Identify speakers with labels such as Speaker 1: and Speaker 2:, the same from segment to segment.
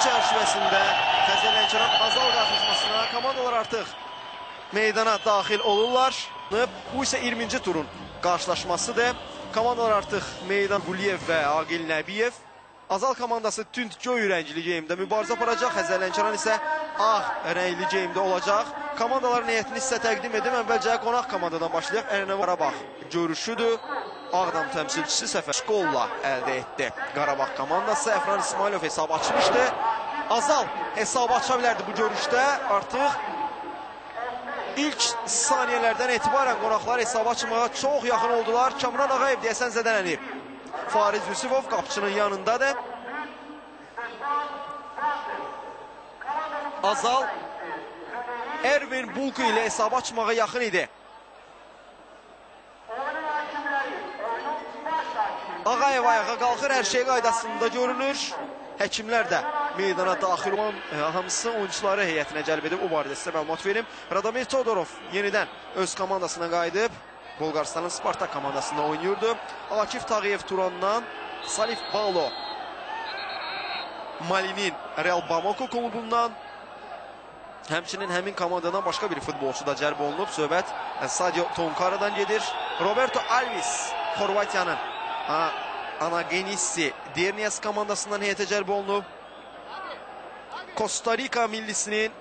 Speaker 1: çərçivəsində Xəzər Lənkəran Azal qarşılaşmasına komandalar artıq meydana daxil olurlar. Bu isə 20-ci turun qarşılaşmasıdır. Komandalar artıq meydan Quliyev və Aqil Nəbiyev. Azal komandası tünd göy rəngli geyimdə mübarizə aparacaq. Xəzər Lənkəran isə ağ rəngli geyimdə olacaq. Komandaların heyətini sizə təqdim edim. Əvvəlcə qonaq komandadan başlayaq. Ənənəvi Qarabağ görüşüdür. Ağdam təmsilçisi Səfər Şkolla əldə etdi. Qarabağ komandası Əfran İsmailov hesabı açmışdı. Azal hesabı aça bilərdi bu görüşdə. Artıq ilk saniyələrdən etibarən qonaqlar hesabı açmağa çox yaxın oldular. Kamran Ağayev deyəsən zədələnib. Fariz Yusifov qapıçının yanındadır. Azal Ervin Bulku ilə hesabı açmağa yaxın idi. Ağayev ayağa qalxır, hər şey qaydasında görünür. Həkimlər də meydana daxil olan hamısı oyuncuları heyətinə cəlb edib. O barədə sizə məlumat verim. Radomir Todorov yenidən öz komandasına qayıdıb. Bolqarıstanın Spartak komandasında oynayırdı. Akif Tağıyev Turandan, Salif Balo Malinin Real Bamako klubundan, həmçinin həmin komandadan başqa bir futbolçu da cəlb olunub. Söhbət Sadio Tonkara'dan gedir. Roberto Alves Xorvatiyanın Anagenissi Dernias komandasından heyətə cəlb olunub. Costa Rica millisinin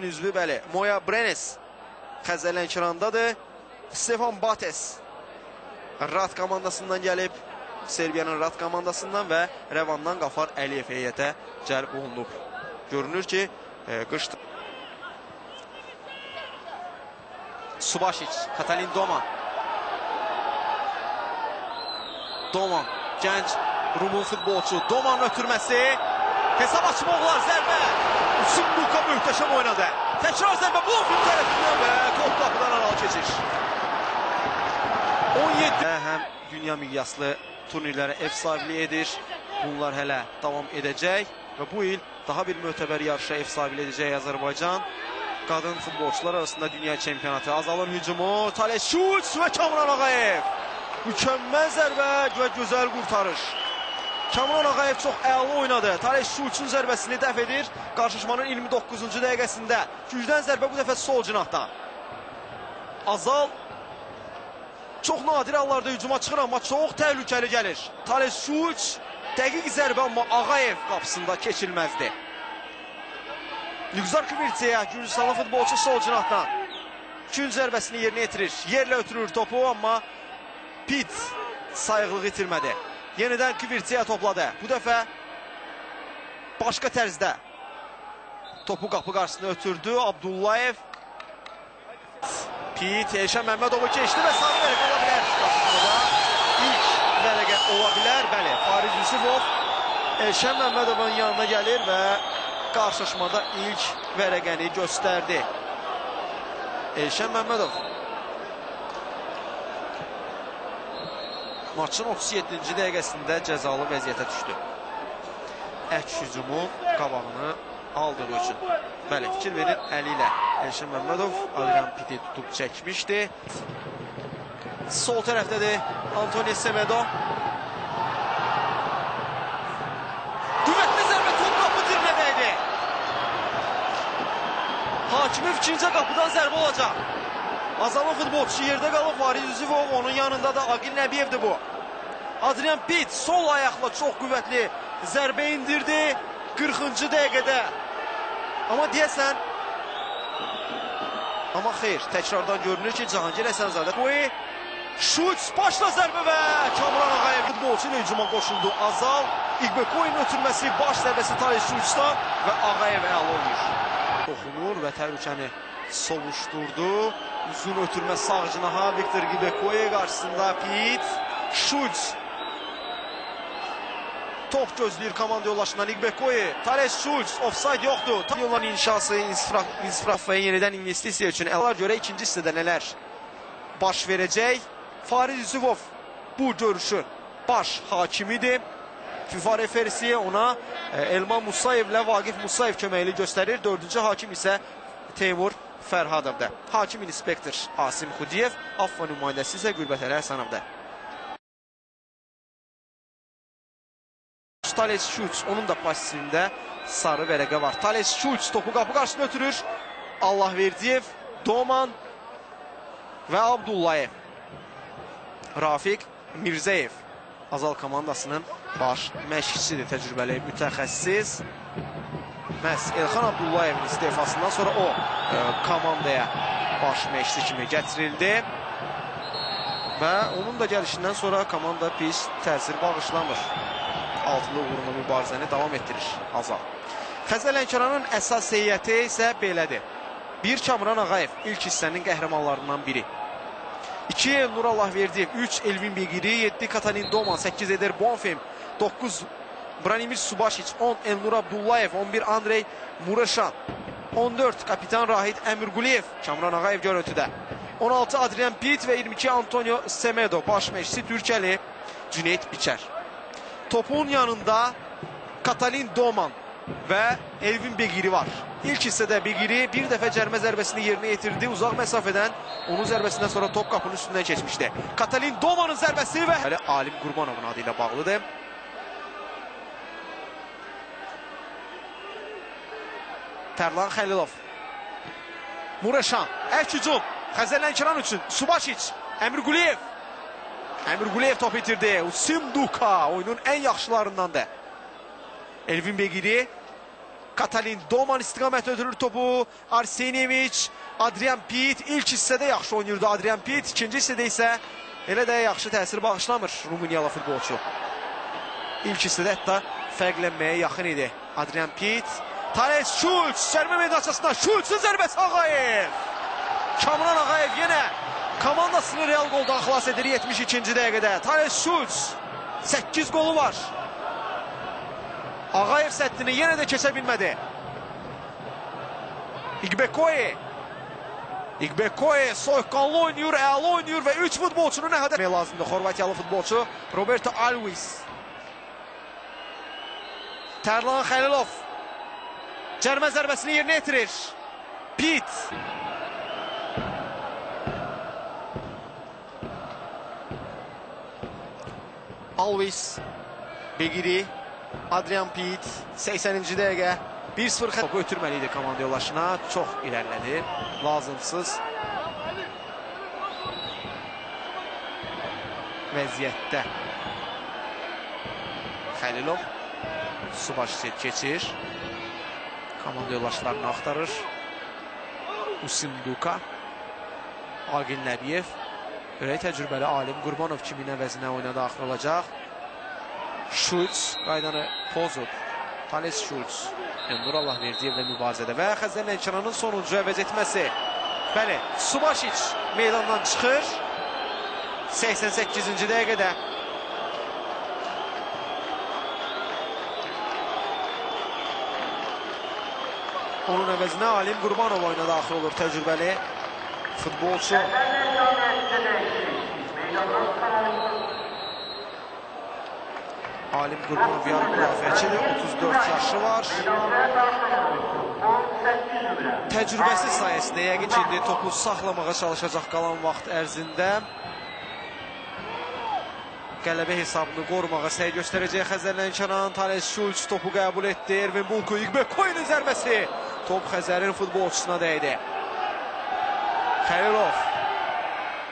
Speaker 1: üzvü bəli, Moya Brenes Xəzər Lənkərandadır. Stefan Bates Rad komandasından gəlib. Serbiyanın Rad komandasından və Rəvandan Qafar Əliyev heyətə cəlb olunub. Görünür ki, qışdır. Subasic, Katalin Doman. Doman, gənc Rumun futbolçu. Domanın ötürməsi. Hesab açma oğlar, zərbə. Sumbuka möhtəşəm oynadı. Təkrar zərbə Blofin tərəfindən və top qapıdan aralı keçir. 17 həm dünya miqyaslı turnirlərə ev sahibliyi edir. Bunlar hələ davam edəcək və bu il daha bir mötəbər yarışa ev sahibliyi edəcək Azərbaycan. Qadın futbolçular arasında dünya çempionatı. Azalın hücumu, Tales Şuç və Kamran Ağayev. Mükəmməl zərbə və gözəl qurtarış. Kamran Ağayev çox əla oynadı. Tales Şuçun zərbəsini dəf edir. Qarşılaşmanın 29-cu dəqiqəsində. Gücdən zərbə bu dəfə sol cinahdan. Azal çox nadir hallarda hücuma çıxır, amma çox təhlükəli gəlir. Tales Şuç dəqiq zərbə, amma Ağayev qapısında keçilməzdi. Nüqzar Kıvirtiyə Gürcistanlı futbolçu sol cinahdan gün zərbəsini yerinə yetirir. Yerlə ötürür topu, amma Pit sayıqlıq itirmədi. Yenidən Kıvirtiyə topladı. Bu dəfə başqa tərzdə topu qapı qarşısına ötürdü. Abdullayev. Pit, Elşən Məmmədovu keçdi və sarı vərəqə ola bilər. İlk vərəqə ola bilər. Bəli, Fariz Yusifov Elşən Məmmədovun yanına gəlir və qarşılaşmada ilk vərəqəni göstərdi. Elşən Məmmədov maçın 37-ci dəqiqəsində cəzalı vəziyyətə düşdü. Əks hücumun qabağını aldığı üçün. Bəli, fikir verin, əli ilə Elşən Məmmədov Adrian Piti tutub çəkmişdi. Sol tərəfdədir Antonio Semedo. Qüvvətli zərbə top qapı dirmədəydi. Hakimi ikinci qapıdan zərbə olacaq. Azalın futbolçusu yerdə qalıb, Fariz Yusifov, onun yanında da Aqil Nəbiyevdir bu. Adrian Pit sol ayaqla çox qüvvətli zərbə indirdi 40-cı dəqiqədə. Amma deyəsən, amma xeyr, təkrardan görünür ki, Cahangir Həsənzadə Şuç, başla zərbə və Kamran Ağayev futbolçu ilə hücuma qoşuldu. Azal, İqbekoyun ötürməsi, baş zərbəsi Tales Şuçdan və Ağayev əla olmuş. Toxunur və təhlükəni sovuşdurdu. Uzun ötürmə sağ cinaha Viktor İqbekoy qarşısında Pit, Şuç. Top gözləyir komanda yoldaşından İqbekoy. Tales Şuç, ofsayd yoxdur. Yolların inşası, insiraf və yenidən investisiya üçün əla görə ikinci hissədə nələr baş verəcək. Fariz Yusifov bu görüşün baş hakimidir. FIFA referisi ona Elman Musayev ilə Vaqif Musayev köməkli göstərir. Dördüncü hakim isə Teymur Fərhadovdur. Hakim inspektor Asim Xudiyev, AFFA nümayəndəsi isə Qürbət Əli Həsənovdur. Thales Schultz, onun da pasifində sarı vərəqə var. Thales Schultz topu qapı qarşısına ötürür. Allahverdiyev, Doman və Abdullayev. Rafiq Mirzəyev Azal komandasının baş məşqçisidir, təcrübəli mütəxəssis. Məhz Elxan Abdullayevin istefasından sonra o komandaya baş məşqçi kimi gətirildi. Və onun da gəlişindən sonra komanda pis təsir bağışlamır. Altılı uğruna mübarizəni davam etdirir Azal. Xəzər Lənkəranın əsas heyəti isə belədir. 1 Kamran Ağayev ilk hissənin qəhrəmanlarından biri. 2 Elnur Allahverdiyev, 3 Elvin Begiri, 7 Katalin Doman, 8 Eder Bonfim, 9 Branimir Subaşiç, 10 Elnur Abdullayev, 11 Andrey Mureşan, 14 Kapitan Rahid Əmirquliyev, Kamran Ağayev görüntüdə, 16 Adrian Pit və 22 Antonio Semedo, baş məşqçisi Türkəli Cüneyt Biçər. Topun yanında Katalin Doman və Elvin Begiri var. İlk hissədə Begiri bir dəfə cərmə zərbəsini yerinə yetirdi. Uzaq məsafədən onun zərbəsindən sonra top qapının üstündən keçmişdi. Katalin Domanın zərbəsi və Alim Qurbanovun adı ilə bağlıdır. Tərlan Xəlilov. Mureşan. Ərk hücum. Xəzər Lənkəran üçün. Subaşiç. Əmirquliyev. Əmirquliyev top itirdi. Usim Duka oyunun ən yaxşılarındandır. Elvin Begiri. Katalin Doman istiqamət ötürür topu. Arseniyeviç, Adrian Pit ilk hissədə yaxşı oynayırdı Adrian Pit. İkinci hissədə isə elə də yaxşı təsir bağışlamır Rumıniyalı futbolçu. İlk hissədə hətta fərqlənməyə yaxın idi Adrian Pit. Thales Schultz cərmə meydançasında Schultz'un zərbəsi Ağayev. Kamran Ağayev yenə komandasını real qoldan xilas edir 72-ci dəqiqədə. Thales Schultz 8 qolu var. Ağayev səttini yenə də keçə bilmədi. İgbekoye soyuqqanlı oynayır, əla oynayır və 3 futbolçunun əhədə lazımdır. Xorvatiyalı futbolçu Roberto Alves. Tərlan Xəlilov cərmə zərbəsini yerinə yetirir. Pit. Alves. Begiri. Adrian Pit 80-ci dəqiqə 1-0 topu ötürməliydi komanda yoldaşına. Çox irəlilədi. Lazımsız vəziyyətdə. Xəlilov Subaşiç keçir. Komanda yoldaşlarını axtarır. Usim Duka. Agil Nəbiyev. Ürək təcrübəli Alim Qurbanov kimin əvəzinə oyuna daxil olacaq. Schultz qaydanı pozub. Thales Schultz. Elnur Allahverdiyevlə mübarizədə və Xəzər Lənkəranın sonuncu əvəz etməsi. Bəli, Subaşiç meydandan çıxır. 88-ci dəqiqədə. Onun əvəzinə Alim Qurbanov oyuna daxil olur, təcrübəli futbolçu. Alim Qurbanov yarı müdafiəçidir, 34 yaşı var. Təcrübəsi sayəsində yəqin ki, indi topu saxlamağa çalışacaq qalan vaxt ərzində. Qələbə hesabını qorumağa səy göstərəcək Xəzər Lənkəran. Thales Schultz topu qəbul etdi. Ervin Bulku, İgbekoye'nin zərbəsi. Top Xəzərin futbolçusuna dəydi. Xəlilov.